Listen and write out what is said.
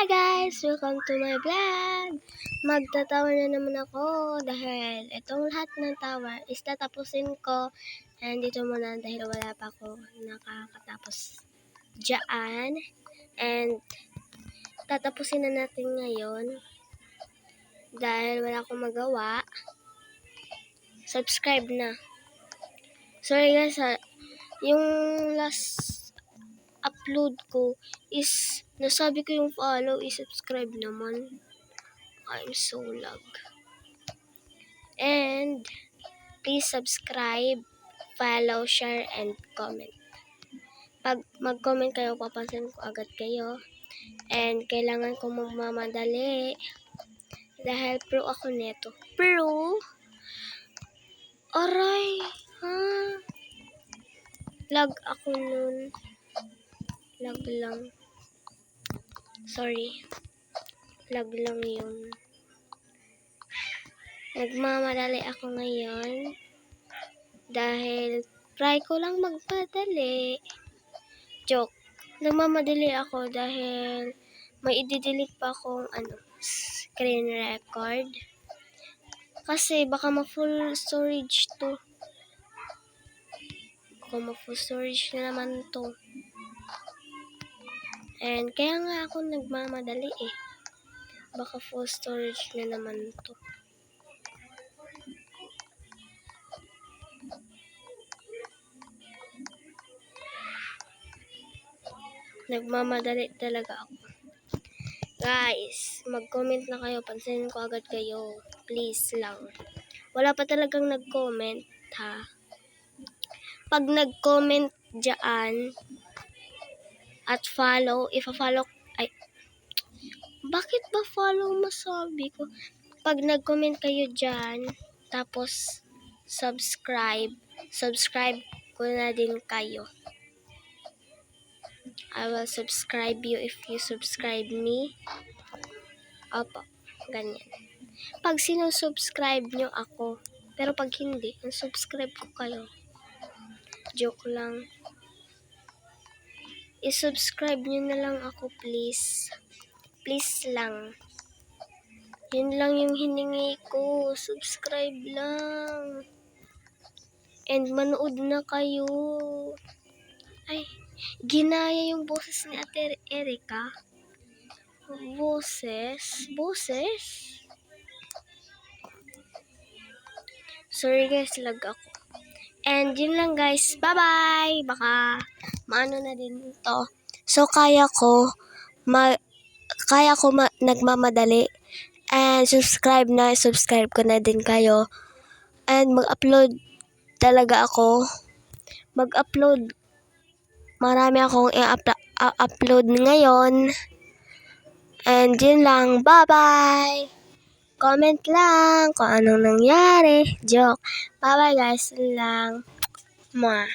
Hi guys! Welcome to my vlog! Magtatawa na naman ako dahil itong lahat ng tawa is tatapusin ko. And dito muna dahil wala pa ako nakakatapos dyan. And tatapusin na natin ngayon dahil wala akong magawa. Subscribe na. Sorry guys yung last upload ko is nasabi ko yung follow, i-subscribe naman. I'm so lag. And please subscribe, follow, share, and comment. Pag mag-comment kayo, papansin ko agad kayo. And kailangan ko magmamadali dahil pro ako neto. Pro? Aray! Ha? Lag ako nun. Lag lang. Sorry. Lag lang yun. Nagmamadali ako ngayon dahil try ko lang magpadali. Joke. Nagmamadali ako dahil may i-delete pa akong screen record. Kasi baka ma-full storage to. Baka ma-full storage na naman to. And kaya nga ako nagmamadali eh. Baka full storage na naman to. Nagmamadali talaga ako. Guys, mag-comment na kayo. Pansinin ko agad kayo. Please lang. Wala pa talagang nag-comment, ha? Pag nag-comment dyan at follow, ifa-follow, bakit ba follow masabi ko? Pag nag-comment kayo dyan, tapos subscribe ko na din kayo. I will subscribe you if you subscribe me. Opo, ganyan. Pag sinusubscribe nyo ako, pero pag hindi, unsubscribe ko kayo. Joke lang. I-subscribe nyo na lang ako, please. Please lang. Yun lang yung hiningi ko. Subscribe lang. And manood na kayo. Ay, ginaya yung boses ni Ate Erica. Boses? Sorry guys, lag ako. And yun lang guys. Bye-bye! Baka maano na din to. So, kaya ko nagmamadali. And subscribe ko na din kayo. And mag-upload talaga ako. Mag-upload. Marami akong i-upload ngayon. And yun lang. Bye-bye! Comment lang kung anong nangyari. Joke. Bye-bye guys. Yun lang. Mwah.